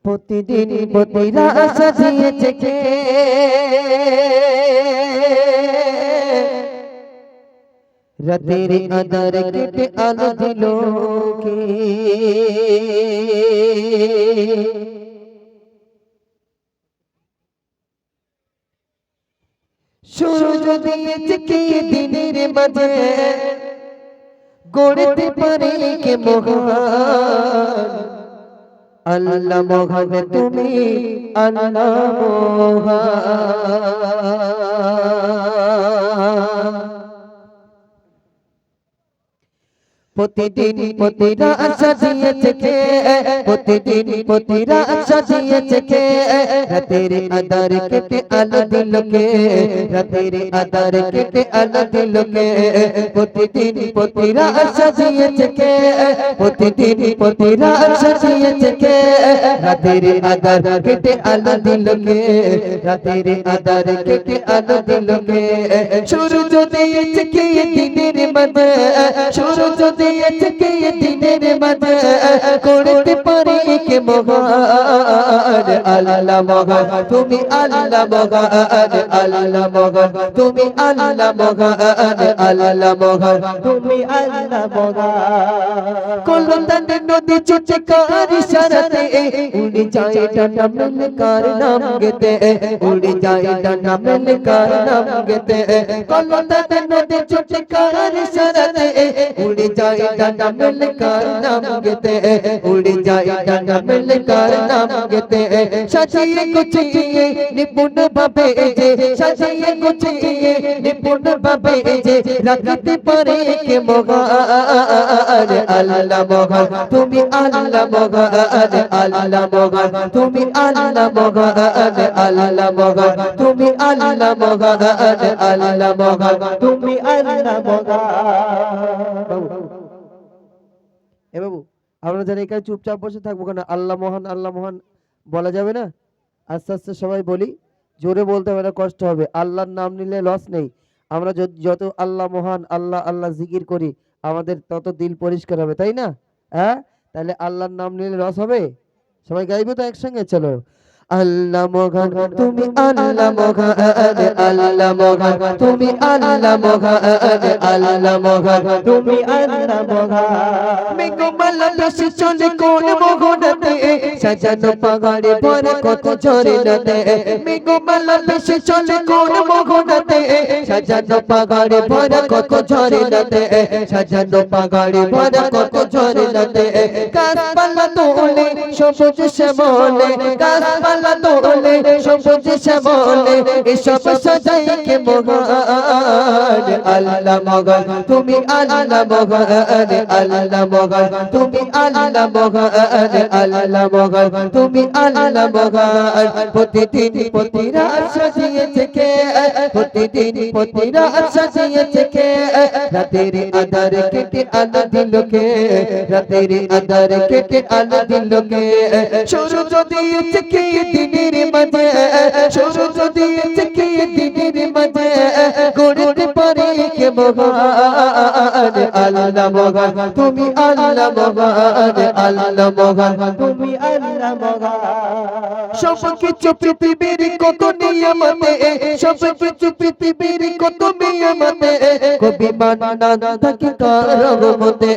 প্রতিদিন প্রতিরা সাজিয়েছে কে রাতের আধার কেটে আলো দিল কে সূর্য দিয়েছে কে দিনের মাঝে গড়তে পারে কে মহান আল্লাহ মহান তুমি আল্লাহ মহান প্রতিদিন প্রতিরা সাজিয়েছে কে প্রতিদিন প্রতিরা সাজিয়েছে কে রাতের আধার কেটে আলো দিল কে রাতের আধার কেটে আলো দিল কে প্রতিদিন প্রতিরা সাজিয়েছে কে প্রতিদিন প্রতিরা সাজিয়েছে কে রাতের আধার কেটে আলো দিল কে রাতের আধার কেটে আলো দিল কে সূর্য দিয়েছে কে দিনের মাঝে সূর্য দিয়েছে কে দিনের মাঝে করতে পারে কে মহান আল্লাহ মহান তুমি আল্লাহ মহান আল্লাহ মহান তুমি আল্লাহ মহান আল্লাহ মহান তুমি আল্লাহ মহান কলতান নদী ছুটে কার ইশারাতে উড়ে যায় ডানা মেলে কার নাম গেতে উড়ে যায় ডানা মেলে কার নাম গেতে কলতান নদী ছুটে কার ইশারাতে উড়ে যায় ডানা মেলে কার নাম গেতে উড়ে যায় ডানা মেলে কার নাম গেতে সাজিয়ে গুছিয়ে নিপুণ ভাবে যে সাজিয়ে গুছিয়ে নিপুণ ভাবে যে রাখতে পারে কে মহান আল্লাহ মহান তুমি আল্লাহ মহান আল্লাহ মহান তুমি আল্লাহ মহান আল্লাহ মহান তুমি আল্লাহ মহান আল্লাহ মহান তুমি আল্লাহ মহান এ বাবু আমরা যারা এখানে চুপচাপ বসে থাকবো কেন আল্লাহ মহান বলা যাবে না আস্তে আস্তে সবাই বলি জোরে বলতে হবে না কষ্ট হবে আল্লাহর নাম নিলে লস নেই আমরা যত আল্লাহ মহান আল্লাহ আল্লাহ জিকির করি আমাদের তত দিল পরিষ্কার হবে তাই না হ্যাঁ তাহলে আল্লাহর নাম নিলে লস হবে সবাই গাইবো তো একসঙ্গে চলো আল্লাহ মহান তুমি আল্লাহ মহান আল্লাহ মহান তুমি আল্লাহ মহান আল্লাহ মহান তুমি আল্লাহ মহান মেঘমালা দেশে চলে কোন মোহনাতে সাজানো পাহাড়ে ভরে কত ঝরনাতে মেঘমালা দেশে চলে কোন মোহনাতে সাজানো পাহাড়ে ভরে কত ঝরনাতে সাজানো পাহাড়ে ভরে কত ঝরনাতে গাছপালা তোলে সবুজ শ্যামলে গাছপালা তোলে সবুজ শ্যামলে এসব সাজাই কে মহান আল্লাহ মহান তুমি আল্লাহ মহান আল্লাহ মহান তুমি আল্লাহ মহান আল্লাহ মহান তুমি আল্লাহ মহান প্রতিদিন প্রতিরা সাজিয়েছে কে প্রতিদিন প্রতিরা সাজিয়েছে কে রাতের আধার কেটে আলো দিল কে রাতের আধার কেটে আলো দিল কে সূর্য দিয়েছে কে দিনের মাঝে সূর্য দিয়েছে কে দিনের মাঝে করতে পারে কে মহান আল্লাহ মহান তুমি আল্লাহ মহান আল্লাহ মহান তুমি আল্লাহ মহান সব কিছু পৃথিবীর কত নিয়ামতে সব কিছু পৃথিবীর কত নিয়ামতে কবি মানা থাকে কার রহমতে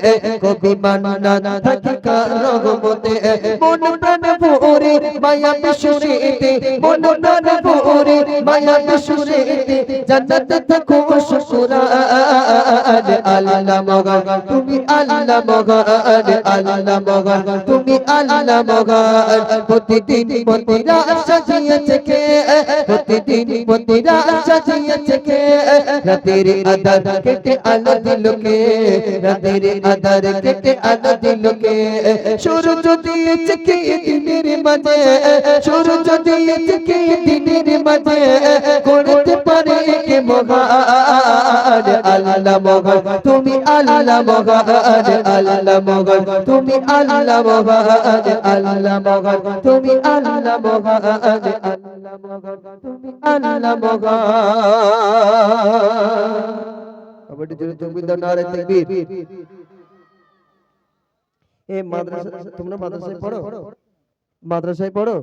কবি মানা থাকে কার রহমতে মন প্রাণ ভরে মায়া বিশুরেতে মন প্রাণ ভরে মায়া বিশুরেতে জান্নাত থাকো শুকরান আল্লাহ মহান তুমি আল্লাহ মহান আল্লাহ মহান তুমি আল্লাহ মহান প্রতিদিন প্রতিরা সাজিয়েছে কে প্রতিদিন প্রতিরা সাজিয়েছে কে রাতের আধার কেটে আলো দিল কে রাতের আধার কেটে আলো দিল কে সূর্য দিয়েছে কে দিনের মাঝে সূর্য দিয়েছে কে দিনের মাঝে করতে পারে কে মহান আল্লাহ মহান তুমি আল্লাহ মহান আল্লাহ মহান তুমি আল্লাহ মহান আল্লাহ মহান তুমি আল্লাহ মহান আল্লাহ মহান তুমি আল্লাহ মহান কবডি জোরে তাকবীর দাও নারে তাকবীর এ মাদ্রাসা তোমরা মাদ্রাসায় পড়ো মাদ্রাসায় পড়ো?